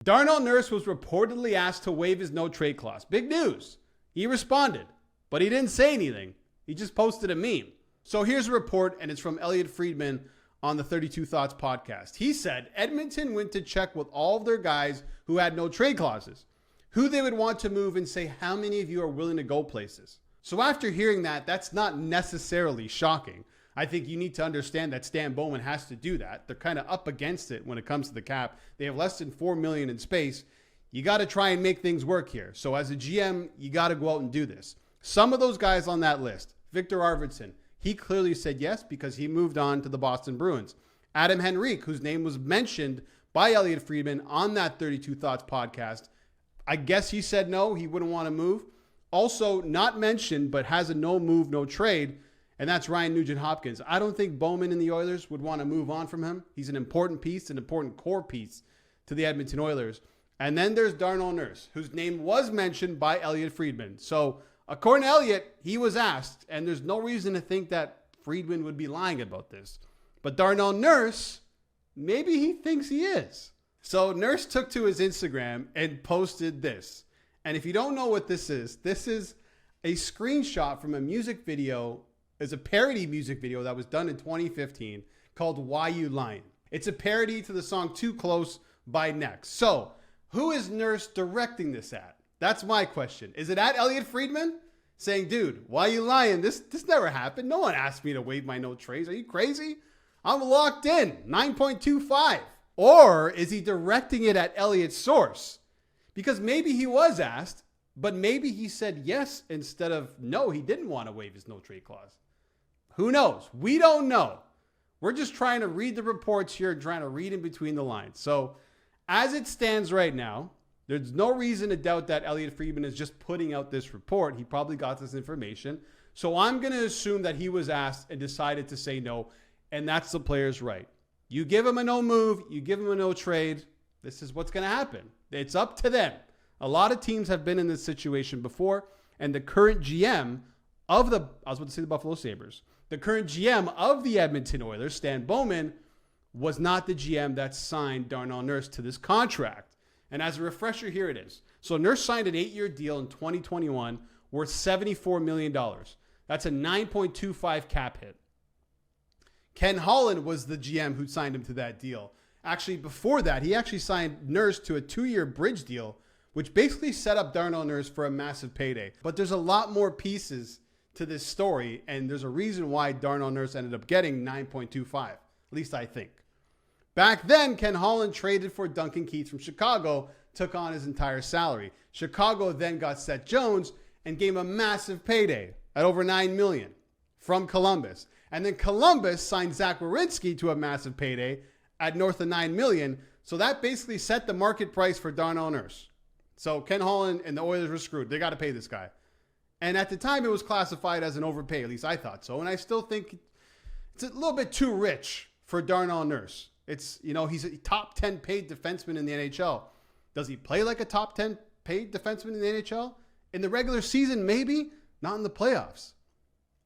Darnell Nurse was reportedly asked to waive his no-trade clause. Big news. He responded, but he didn't say anything. He just posted a meme. So here's a report, and it's from Elliot Friedman on the 32 Thoughts podcast. He said Edmonton went to check with all of their guys who had no trade clauses, who they would want to move, and say how many of you are willing to go places. So after hearing that, that's not necessarily shocking. I think you need to understand that Stan Bowman has to do that. They're kind of up against it when it comes to the cap. They have less than $4 million in space. You got to try and make things work here. So as a GM, you got to go out and do this. Some of those guys on that list, Victor Arvidsson, he clearly said yes because he moved on to the Boston Bruins. Adam Henrique, whose name was mentioned by Elliot Friedman on that 32 Thoughts podcast, I guess he said no, he wouldn't want to move. Also not mentioned, but has a no move, no trade, and that's Ryan Nugent-Hopkins. I don't think Bowman and the Oilers would want to move on from him. He's an important piece, an important core piece to the Edmonton Oilers. And then there's Darnell Nurse, whose name was mentioned by Elliot Friedman. So according to Elliot, he was asked, and there's no reason to think that Friedman would be lying about this. But Darnell Nurse, maybe he thinks he is. So Nurse took to his Instagram and posted this. And if you don't know what this is a screenshot from a music video. It's a parody music video that was done in 2015 called Why You Lying. It's a parody to the song Too Close by Next. So who is Nurse directing this at? That's my question. Is it at Elliot Friedman saying, dude, why you lying? This never happened. No one asked me to waive my no trades. Are you crazy? I'm locked in, 9.25. Or is he directing it at Elliot's source? Because maybe he was asked, but maybe he said yes instead of no, he didn't want to waive his no trade clause. Who knows? We don't know. We're just trying to read the reports here, trying to read in between the lines. So as it stands right now, there's no reason to doubt that Elliot Friedman is just putting out this report. He probably got this information. So I'm going to assume that he was asked and decided to say no, and that's the player's right. You give him a no move, you give him a no trade, this is what's going to happen. It's up to them. A lot of teams have been in this situation before, and the current GM of the Buffalo Sabres, the current GM of the Edmonton Oilers, Stan Bowman, was not the GM that signed Darnell Nurse to this contract. And as a refresher, here it is. So Nurse signed an 8-year deal in 2021 worth $74 million. That's a 9.25 cap hit. Ken Holland was the GM who signed him to that deal. Actually, before that, he actually signed Nurse to a 2-year bridge deal, which basically set up Darnell Nurse for a massive payday. But there's a lot more pieces to this story, and there's a reason why Darnell Nurse ended up getting 9.25, at least I think. Back then, Ken Holland traded for Duncan Keith from Chicago, took on his entire salary. Chicago then got Seth Jones and gave him a massive payday at over $9 million from Columbus. And then Columbus signed Zach Werenski to a massive payday at north of $9 million. So that basically set the market price for Darnell Nurse. So Ken Holland and the Oilers were screwed. They got to pay this guy. And at the time, it was classified as an overpay. At least I thought so. And I still think it's a little bit too rich for Darnell Nurse. It's, he's a top 10 paid defenseman in the NHL. Does he play like a top 10 paid defenseman in the NHL? In the regular season, maybe. Not in the playoffs.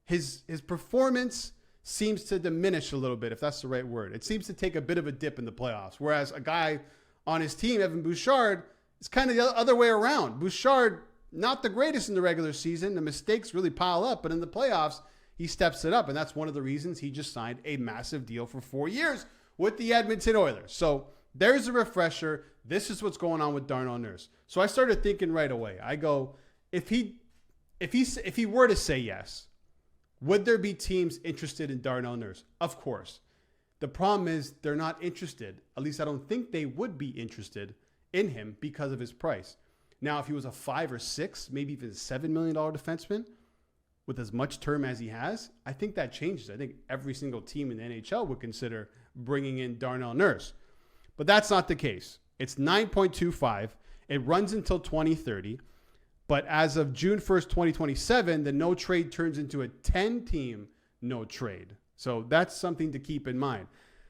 His performance seems to diminish a little bit, if that's the right word. It seems to take a bit of a dip in the playoffs. Whereas a guy on his team, Evan Bouchard, is kind of the other way around. Bouchard, not the greatest in the regular season. The mistakes really pile up, but in the playoffs, he steps it up. And that's one of the reasons he just signed a massive deal for 4 years with the Edmonton Oilers. So there's a refresher. This is what's going on with Darnell Nurse. So I started thinking right away. I go, if he were to say yes, would there be teams interested in Darnell Nurse? Of course. The problem is they're not interested. At least I don't think they would be interested in him because of his price. Now, if he was a 5 or 6, maybe even $7 million defenseman with as much term as he has, I think that changes. I think every single team in the NHL would consider bringing in Darnell Nurse. But that's not the case. It's 9.25. It runs until 2030. But as of June 1st, 2027, the no trade turns into a 10-team no trade. So that's something to keep in mind.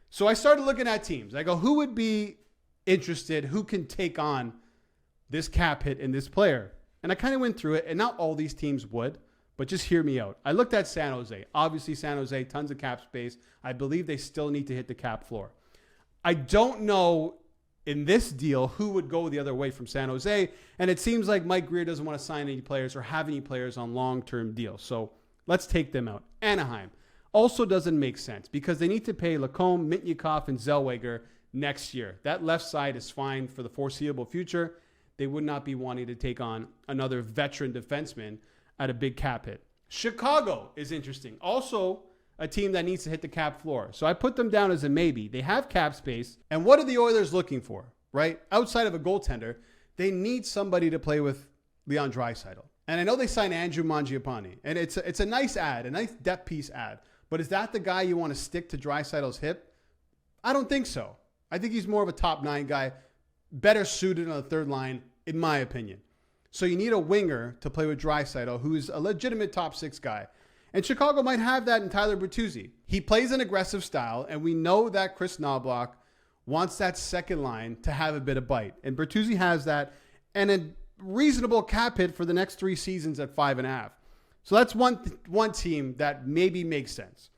So I started looking at teams. I go, who would be interested? Who can take on this cap hit in this player? And I kind of went through it, and not all these teams would, but just hear me out. I looked at San Jose. Obviously, San Jose, tons of cap space. I believe they still need to hit the cap floor. I don't know in this deal, who would go the other way from San Jose. And it seems like Mike Grier doesn't want to sign any players or have any players on long-term deals. So let's take them out. Anaheim also doesn't make sense because they need to pay Lacombe, Mitnyakov, and Zellweger next year. That left side is fine for the foreseeable future. They would not be wanting to take on another veteran defenseman at a big cap hit. Chicago is interesting. Also, a team that needs to hit the cap floor. So I put them down as a maybe. They have cap space. And what are the Oilers looking for, right? Outside of a goaltender, they need somebody to play with Leon Draisaitl. And I know they signed Andrew Mangiapane. And it's a nice ad, a nice depth piece ad. But is that the guy you want to stick to Draisaitl's hip? I don't think so. I think he's more of a top 9 guy, better suited on the third line, in my opinion. So you need a winger to play with Draisaitl, who's a legitimate top 6 guy. And Chicago might have that in Tyler Bertuzzi. He plays an aggressive style, and we know that Chris Knobloch wants that second line to have a bit of bite. And Bertuzzi has that, and a reasonable cap hit for the next 3 seasons at 5.5. So that's one team that maybe makes sense.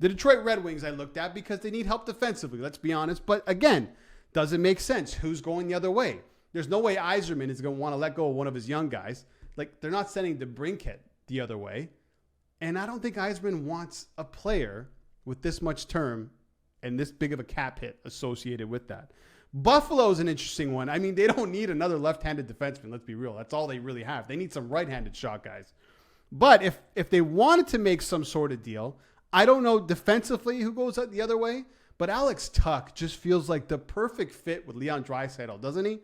The Detroit Red Wings I looked at because they need help defensively, let's be honest. But again, does it make sense? Who's going the other way? There's no way Yzerman is going to want to let go of one of his young guys. Like, they're not sending DeBrincat the other way. And I don't think Yzerman wants a player with this much term and this big of a cap hit associated with that. Buffalo's an interesting one. I mean, they don't need another left-handed defenseman. Let's be real. That's all they really have. They need some right-handed shot guys. But if they wanted to make some sort of deal, I don't know defensively who goes the other way, but Alex Tuch just feels like the perfect fit with Leon Draisaitl, doesn't he?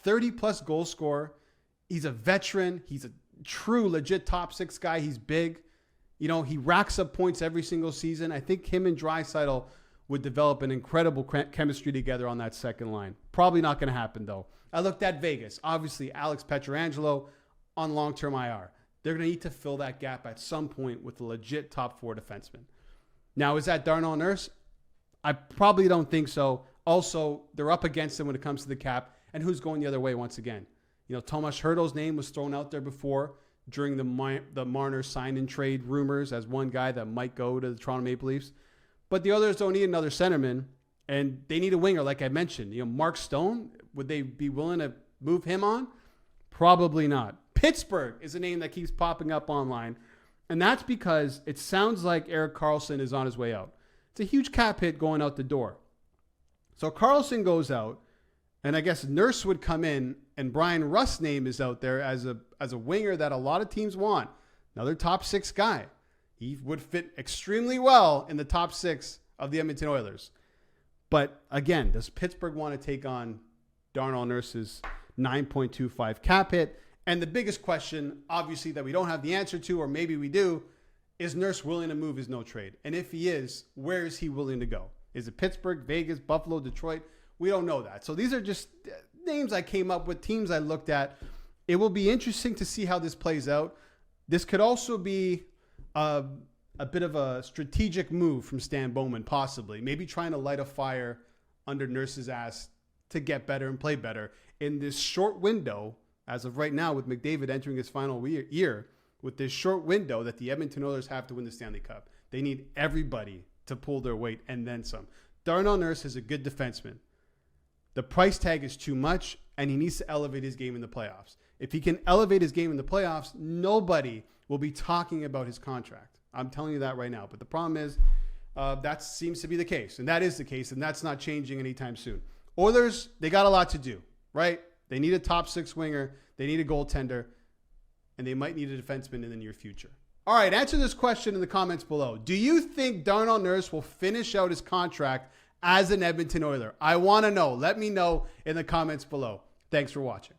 30-plus goal scorer. He's a veteran. He's a true, legit top 6 guy. He's big. You know, he racks up points every single season. I think him and Draisaitl would develop an incredible chemistry together on that second line. Probably not going to happen, though. I looked at Vegas. Obviously, Alex Pietrangelo on long-term IR. They're going to need to fill that gap at some point with a legit top 4 defenseman. Now, is that Darnell Nurse? I probably don't think so. Also, they're up against him when it comes to the cap. And who's going the other way once again? You know, Tomas Hertl's name was thrown out there before during the Marner sign-and-trade rumors as one guy that might go to the Toronto Maple Leafs. But the others don't need another centerman, and they need a winger, like I mentioned. You know, Mark Stone, would they be willing to move him on? Probably not. Pittsburgh is a name that keeps popping up online, and that's because it sounds like Erik Karlsson is on his way out. It's a huge cap hit going out the door. So Karlsson goes out, and I guess Nurse would come in, and Brian Rust's name is out there as a winger that a lot of teams want. Another top 6 guy. He would fit extremely well in the top 6 of the Edmonton Oilers. But again, does Pittsburgh want to take on Darnell Nurse's 9.25 cap hit? And the biggest question, obviously, that we don't have the answer to, or maybe we do, is Nurse willing to move his no trade? And if he is, where is he willing to go? Is it Pittsburgh, Vegas, Buffalo, Detroit? We don't know that. So these are just names I came up with, teams I looked at. It will be interesting to see how this plays out. This could also be a bit of a strategic move from Stan Bowman, possibly. Maybe trying to light a fire under Nurse's ass to get better and play better in this short window, as of right now, with McDavid entering his final year, with this short window that the Edmonton Oilers have to win the Stanley Cup. They need everybody to pull their weight and then some. Darnell Nurse is a good defenseman. The price tag is too much, and he needs to elevate his game in the playoffs. If he can elevate his game in the playoffs, nobody will be talking about his contract. I'm telling you that right now. But the problem is that seems to be the case, and that is the case, and that's not changing anytime soon. Oilers, they got a lot to do, right? They need a top 6 winger. They need a goaltender, and they might need a defenseman in the near future. All right, answer this question in the comments below. Do you think Darnell Nurse will finish out his contract as an Edmonton Oiler? I want to know. Let me know in the comments below. Thanks for watching.